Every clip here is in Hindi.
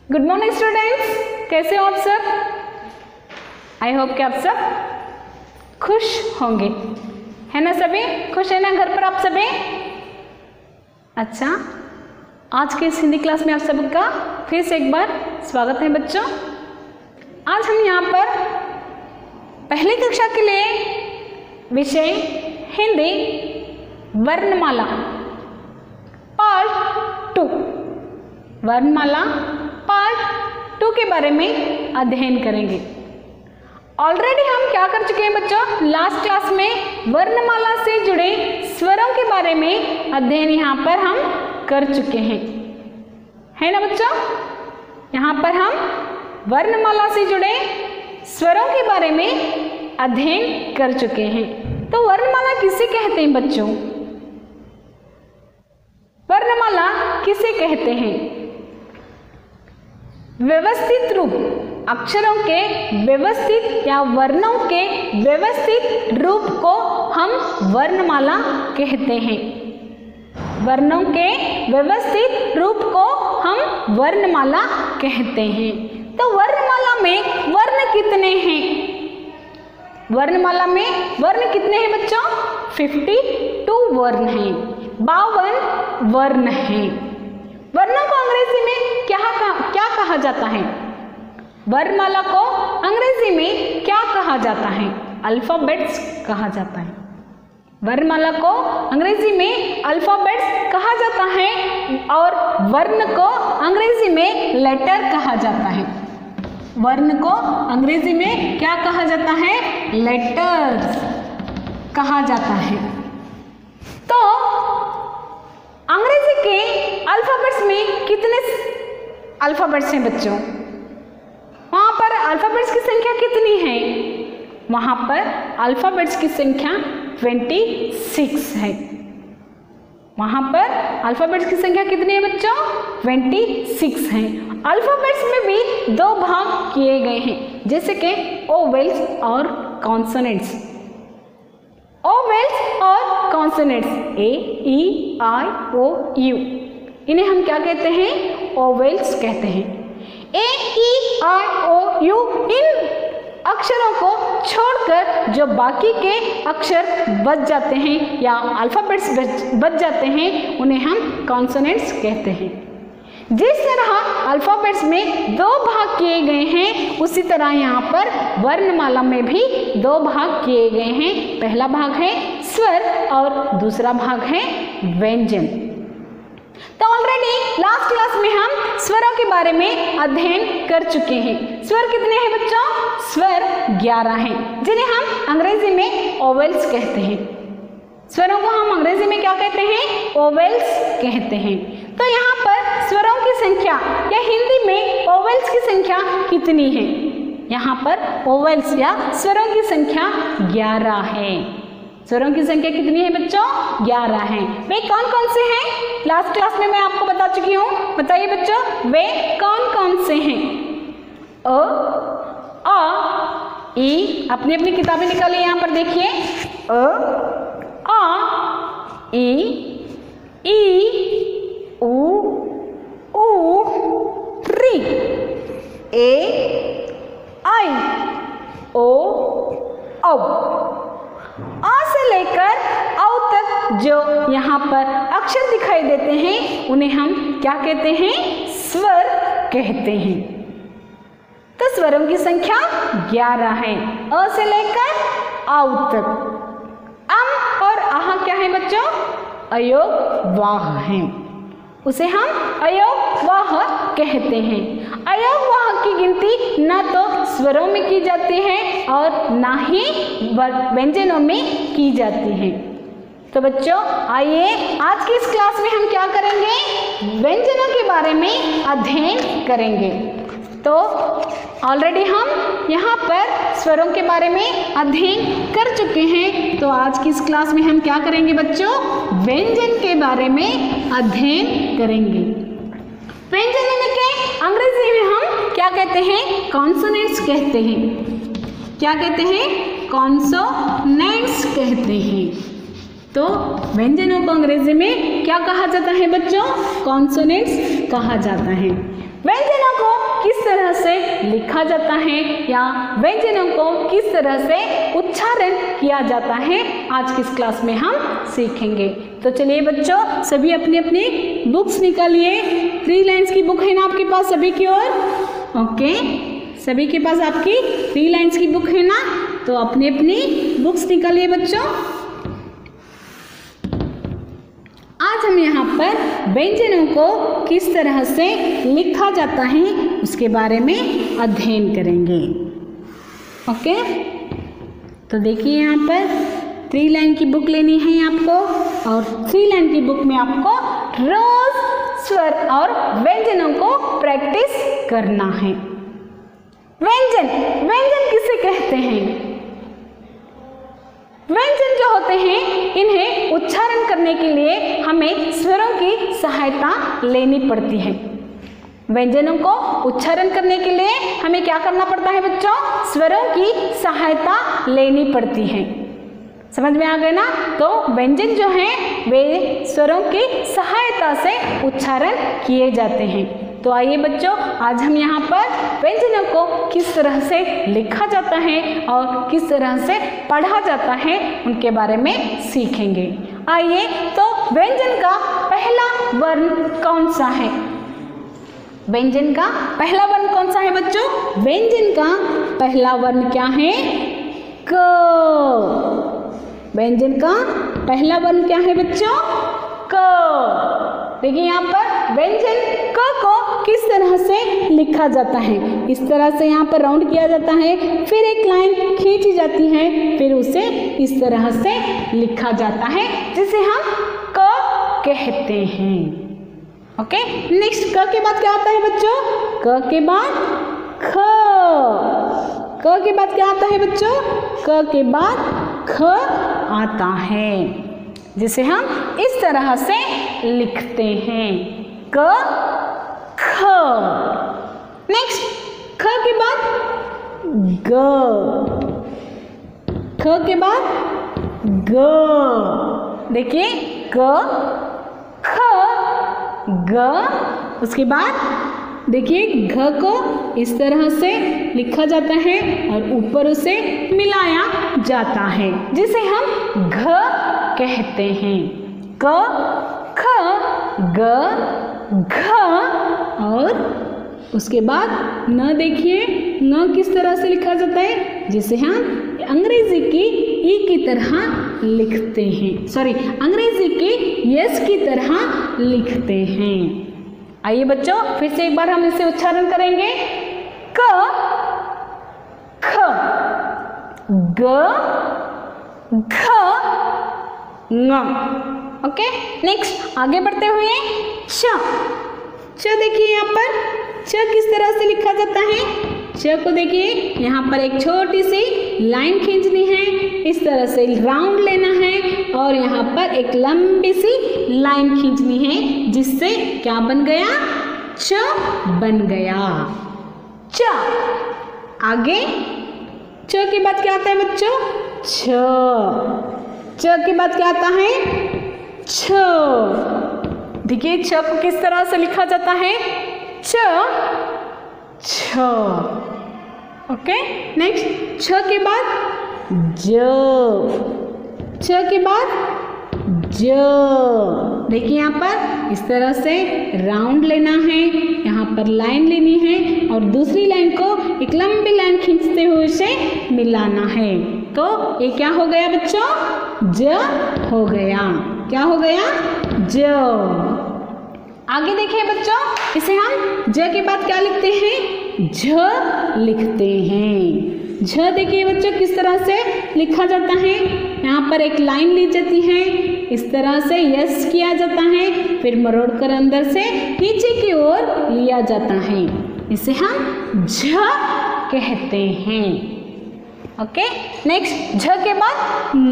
गुड मॉर्निंग स्टूडेंट्स, कैसे हो आप सब? आई होप कि आप सब खुश होंगे, है ना? सभी खुश है ना घर पर आप सभी? अच्छा, आज के इस हिंदी क्लास में आप सबका फिर से एक बार स्वागत है बच्चों। आज हम यहाँ पर पहली कक्षा के लिए विषय हिंदी वर्णमाला पार्ट 2 वर्णमाला पार्ट 2 के बारे में अध्ययन करेंगे। ऑलरेडी हम क्या कर चुके हैं बच्चों? लास्ट क्लास में वर्णमाला से जुड़े स्वरों के बारे में अध्ययन यहाँ पर हम कर चुके हैं, है ना बच्चों? यहाँ पर हम वर्णमाला से जुड़े स्वरों के बारे में अध्ययन कर चुके हैं। तो वर्णमाला किसे कहते हैं बच्चों? वर्णमाला किसे कहते हैं? व्यवस्थित रूप, अक्षरों के व्यवस्थित या वर्णों के व्यवस्थित रूप को हम वर्णमाला कहते हैं। वर्णों के व्यवस्थित रूप को हम वर्णमाला कहते हैं। तो वर्णमाला में वर्ण कितने हैं? वर्णमाला में वर्ण कितने हैं बच्चों? 52 वर्ण हैं, 52 वर्ण हैं। वर्णों को अंग्रेजी में क्या कहा जाता है? वर्णमाला को अंग्रेजी में क्या कहा जाता है? अल्फाबेट्स कहा जाता है। वर्णमाला को अंग्रेजी में अल्फाबेट्स कहा जाता है और वर्ण को अंग्रेजी में लेटर कहा जाता है। वर्ण को अंग्रेजी में क्या कहा जाता है? लेटर्स कहा जाता है। तो अंग्रेजी के अल्फाबेट्स में कितने अल्फाबेट्स हैं बच्चों? वहाँ पर अल्फाबेट्स की संख्या कितनी है? वहाँ पर अल्फाबेट्स की संख्या 26 है। वहाँ पर अल्फाबेट्स की संख्या कितनी है बच्चों? 26 है। अल्फाबेट्स में भी 2 भाग किए गए हैं, जैसे कि ओवेल्स और कॉन्सोनेंट्स। ओवेल्स और consonants A, E, I, O, U, इन्हें हम क्या कहते हैं? ओवेल्स कहते हैं। ए, ई, आई, ओ, यू, इन अक्षरों को छोड़कर जो बाकी के अक्षर बच जाते हैं या अल्फाबेट्स बच जाते हैं, उन्हें हम कॉन्सोनेंट्स कहते हैं। जिस तरह अल्फाबेट्स में 2 भाग किए गए हैं, उसी तरह यहाँ पर वर्णमाला में भी 2 भाग किए गए हैं। पहला भाग है स्वर और दूसरा भाग है व्यंजन। तो ऑलरेडी लास्ट क्लास में हम स्वरों के बारे में अध्ययन कर चुके हैं। स्वर कितने हैं बच्चों? स्वर 11 हैं, जिन्हें हम अंग्रेजी में ओवेल्स कहते हैं। स्वरों को हम अंग्रेजी में क्या कहते हैं? ओवेल्स कहते हैं। तो यहाँ पर स्वरों की संख्या या हिंदी में ओवेल्स की संख्या कितनी है? यहाँ पर ओवेल्स या स्वरों की संख्या 11 है। स्वरों की संख्या कितनी है बच्चों? 11 है। वे कौन कौन से हैं? लास्ट क्लास में मैं आपको बता चुकी हूँ। बताइए बच्चों, वे कौन कौन से हैं? अ, आ, ई, अपनी अपनी किताबें निकालिए, यहाँ पर देखिए। अ, आ, ई, ऊ, री, ए, आई, ओ, औ। आ से लेकर औ तक जो यहाँ पर अक्षर दिखाई देते हैं, उन्हें हम क्या कहते हैं? स्वर कहते हैं। तो स्वरों की संख्या 11 है, अ से लेकर औ तक। अम और आह क्या है बच्चों? अयोगवाह हैं, उसे हम अयोगवाह कहते हैं। अयोगवाह की गिनती न तो स्वरों में की जाती है और ना ही व्यंजनों में की जाती है। तो बच्चों आइए आज की इस क्लास में हम क्या करेंगे? व्यंजनों के बारे में अध्ययन करेंगे। तो ऑलरेडी हम यहाँ पर स्वरों के बारे में अध्ययन कर चुके हैं। तो आज की इस क्लास में हम क्या करेंगे बच्चों? व्यंजन के बारे में अध्ययन करेंगे। व्यंजन यानी कि अंग्रेजी में हम क्या कहते हैं? कॉन्सोनेंट्स कहते हैं। क्या कहते हैं? कॉन्सोनेंट्स कहते हैं। तो व्यंजनों को अंग्रेजी में क्या कहा जाता है बच्चों? कॉन्सोनेंट्स कहा जाता है। व्यंजनों को किस तरह से लिखा जाता है या व्यंजनों को किस तरह से उच्चारण किया जाता है आज की इस क्लास में हम सीखेंगे। तो चलिए बच्चों, सभी अपनी अपनी बुक्स निकालिए। 3 लाइन्स की बुक है ना आपके पास सभी की ओर? ओके, सभी के पास आपकी 3 लाइन्स की बुक है ना? तो अपनी अपनी बुक्स निकालिए बच्चों। आज हम यहाँ पर व्यंजनों को किस तरह से लिखा जाता है उसके बारे में अध्ययन करेंगे। ओके, तो देखिए यहाँ पर 3 लाइन की बुक लेनी है आपको और 3 लाइन की बुक में आपको रोज स्वर और व्यंजनों को प्रैक्टिस करना है। व्यंजन किसे कहते हैं? व्यंजन जो होते हैं इन्हें उच्चारण करने के लिए हमें स्वरों की सहायता लेनी पड़ती है। व्यंजनों को उच्चारण करने के लिए हमें क्या करना पड़ता है बच्चों? स्वरों की सहायता लेनी पड़ती है। समझ में आ गए ना? तो व्यंजन जो हैं वे स्वरों की सहायता से उच्चारण किए जाते हैं। तो आइए बच्चों, आज हम यहाँ पर व्यंजनों को किस तरह से लिखा जाता है और किस तरह से पढ़ा जाता है उनके बारे में सीखेंगे। आइए, तो व्यंजन का पहला वर्ण कौन सा है? व्यंजन का पहला वर्ण कौन सा है बच्चों? व्यंजन का पहला वर्ण क्या है? क। व्यंजन का पहला वर्ण क्या है बच्चों? क। देखिए यहाँ पर व्यंजन क को किस तरह से लिखा जाता है? इस तरह से यहाँ पर राउंड किया जाता है, फिर एक लाइन खींची जाती है, फिर उसे इस तरह से लिखा जाता है जिसे हम क कहते हैं। ओके, नेक्स्ट क के बाद क्या आता है बच्चों? क के बाद ख। क के बाद क्या आता है बच्चों? क के बाद ख आता है जिसे हम इस तरह से लिखते हैं, क ख। नेक्स्ट ख के बाद ग। ख के बाद ग। देखिए क ख ग। उसके बाद देखिए घ को इस तरह से लिखा जाता है और ऊपर उसे मिलाया जाता है जिसे हम घ कहते हैं। क ख ग घ। और उसके बाद न। देखिए न किस तरह से लिखा जाता है? जिसे हम अंग्रेजी की ई की तरह लिखते हैं, सॉरी अंग्रेजी की यस की तरह लिखते हैं। आइए बच्चों, फिर से एक बार हम इसे उच्चारण करेंगे। क ख ग घ ङ। ओके, नेक्स्ट आगे बढ़ते हुए च। च देखिए यहाँ पर च किस तरह से लिखा जाता है? च को देखिए यहाँ पर एक छोटी सी लाइन खींचनी है, इस तरह से राउंड लेना है और यहाँ पर एक लंबी सी लाइन खींचनी है जिससे क्या बन गया? च बन गया। च। आगे च के बाद क्या आता है बच्चों? छ। च के बाद क्या आता है? छ। देखिए छ को किस तरह से लिखा जाता है? च छ। ओके, नेक्स्ट छ के बाद ज। छ के बाद ज। देखिए यहाँ पर इस तरह से राउंड लेना है, यहाँ पर लाइन लेनी है और दूसरी लाइन को एक लंबी लाइन खींचते हुए इसे मिलाना है। तो ये क्या हो गया बच्चों? ज हो गया। क्या हो गया? ज। आगे देखिए बच्चों, इसे हम ज के बाद क्या लिखते हैं? झ लिखते हैं। झ देखिए बच्चों किस तरह से लिखा जाता है? यहाँ पर एक लाइन ली जाती है, इस तरह से यस किया जाता है, फिर मरोड़ कर अंदर से नीचे की ओर लिया जाता है, इसे हम झ कहते हैं। ओके, नेक्स्ट झ के बाद ङ।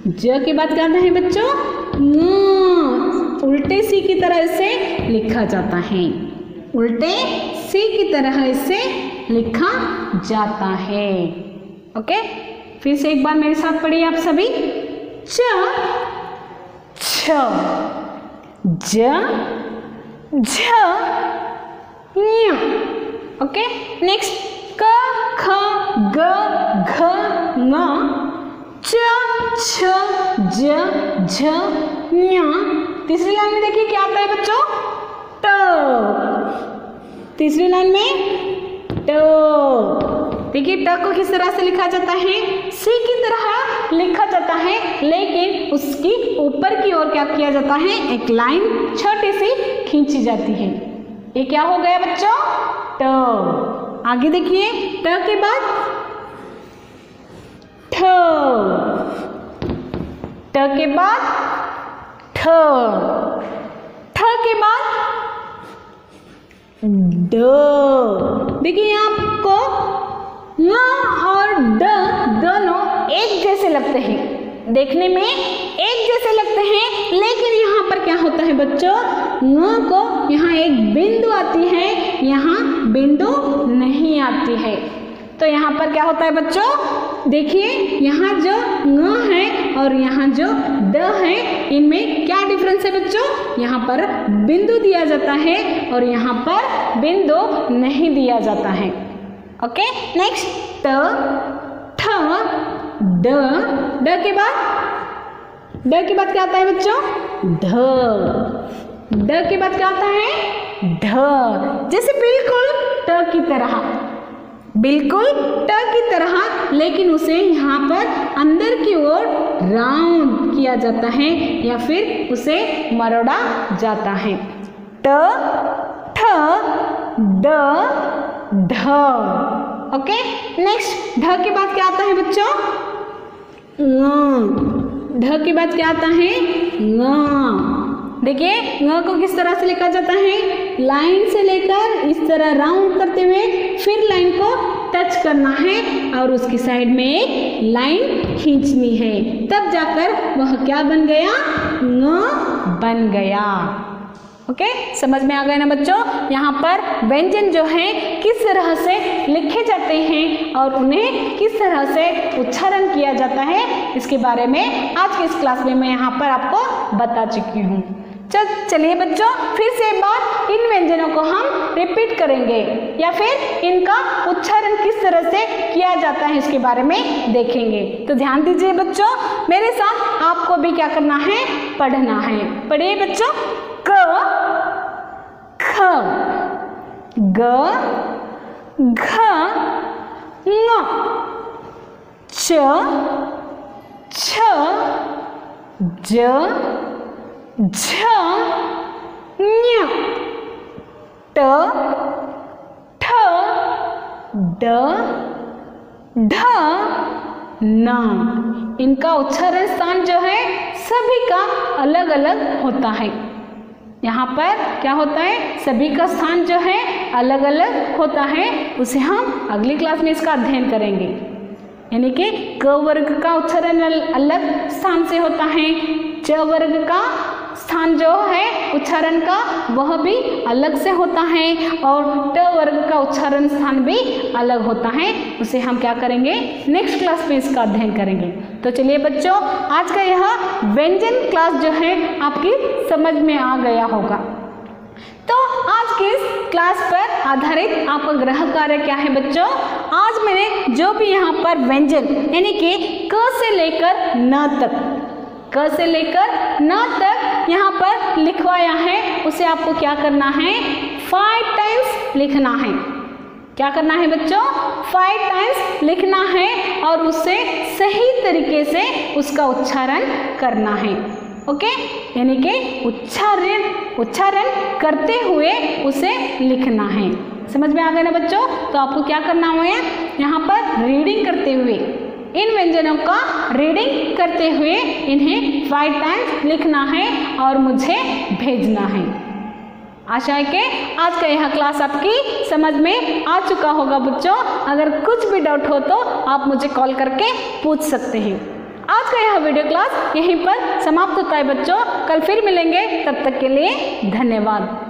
ज के बाद क्या आता है बच्चों? ङ। उल्टे सी की तरह इसे लिखा जाता है, उल्टे सी की तरह इसे लिखा जाता है। ओके, फिर से एक बार मेरे साथ पढ़िए आप सभी। च छ ज झ ञ। ओके, नेक्स्ट क ख ग घ ङ च छ ज झ ञ। तीसरी लाइन में देखिए क्या आता है बच्चों, ट। तीसरी लाइन में ट। देखिए ट को किस तरह से लिखा जाता है, सी की तरह लिखा जाता है, लेकिन उसकी ऊपर की ओर क्या किया जाता है, एक लाइन छोटी सी खींची जाती है। ये क्या हो गया बच्चों, ट। आगे देखिए ट के बाद ठ, ट के बाद ठ, ठ के बाद ड। देखिए यहाँ आपको न और ड दोनों एक जैसे लगते हैं, देखने में एक जैसे लगते हैं, लेकिन यहाँ पर क्या होता है बच्चों, न को यहाँ एक बिंदु आती है, यहाँ बिंदु नहीं आती है। तो यहाँ पर क्या होता है बच्चों, देखिए यहाँ जो न है और यहाँ जो ड है, इनमें क्या डिफरेंस है बच्चों, यहाँ पर बिंदु दिया जाता है और यहाँ पर बिंदु नहीं दिया जाता है। ओके, नेक्स्ट ट ठ ड, ड के बाद क्या आता है बच्चों, ढ। ड के बाद क्या आता है, ढ। जैसे बिल्कुल ट की तरह, बिल्कुल ट की तरह, लेकिन उसे यहाँ पर अंदर की ओर राउंड किया जाता है या फिर उसे मरोड़ा जाता है। ट ठ ड ढ। ओके, नेक्स्ट ढ के बाद क्या आता है बच्चों, ङ। ढ के बाद क्या आता है, ङ। देखिए ङ को किस तरह से लिखा जाता है, लाइन से लेकर इस तरह राउंड करते हुए फिर लाइन को टच करना है और उसकी साइड में एक लाइन खींचनी है, तब जाकर वह क्या बन गया, ङ बन गया। ओके, समझ में आ गया ना बच्चों, यहाँ पर व्यंजन जो है किस तरह से लिखे जाते हैं और उन्हें किस तरह से उच्चारण किया जाता है, इसके बारे में आज के इस क्लास में मैं यहाँ पर आपको बता चुकी हूँ। चलिए बच्चों, फिर से एक बार इन व्यंजनों को हम रिपीट करेंगे या फिर इनका उच्चारण किस तरह से किया जाता है इसके बारे में देखेंगे। तो ध्यान दीजिए बच्चों, मेरे साथ आपको भी क्या करना है, पढ़ना है। पढ़िए बच्चों, क ख ग घ ङ च छ ज झ ञ ट ठ ड ढ न। इनका उच्चारण स्थान जो है सभी का अलग अलग होता है। यहाँ पर क्या होता है, सभी का स्थान जो है अलग अलग होता है, उसे हम अगली क्लास में इसका अध्ययन करेंगे। यानी कि क वर्ग का उच्चारण अलग स्थान से होता है, च वर्ग का स्थान जो है उच्चारण का वह भी अलग से होता है और ट वर्ग का उच्चारण स्थान भी अलग होता है, उसे हम क्या करेंगे, नेक्स्ट क्लास में इसका अध्ययन करेंगे। तो चलिए बच्चों, आज का यह व्यंजन क्लास जो है आपकी समझ में आ गया होगा। तो आज की इस क्लास पर आधारित आपका गृह कार्य क्या है बच्चों, आज मैंने जो भी यहाँ पर व्यंजन यानी कि क से लेकर न तक, क से लेकर न तक यहाँ पर लिखवाया है, उसे आपको क्या करना है, 5 टाइम्स लिखना है। क्या करना है बच्चों, 5 टाइम्स लिखना है और उसे सही तरीके से उसका उच्चारण करना है। ओके, यानी कि उच्चारण करते हुए उसे लिखना है। समझ में आ गया ना बच्चों। तो आपको क्या करना है, यहाँ पर रीडिंग करते हुए, इन व्यंजनों का रीडिंग करते हुए इन्हें 5 टाइम्स लिखना है और मुझे भेजना है। आशा है कि आज का यह क्लास आपकी समझ में आ चुका होगा बच्चों। अगर कुछ भी डाउट हो तो आप मुझे कॉल करके पूछ सकते हैं। आज का यह वीडियो क्लास यहीं पर समाप्त होता है बच्चों। कल फिर मिलेंगे, तब तक के लिए धन्यवाद।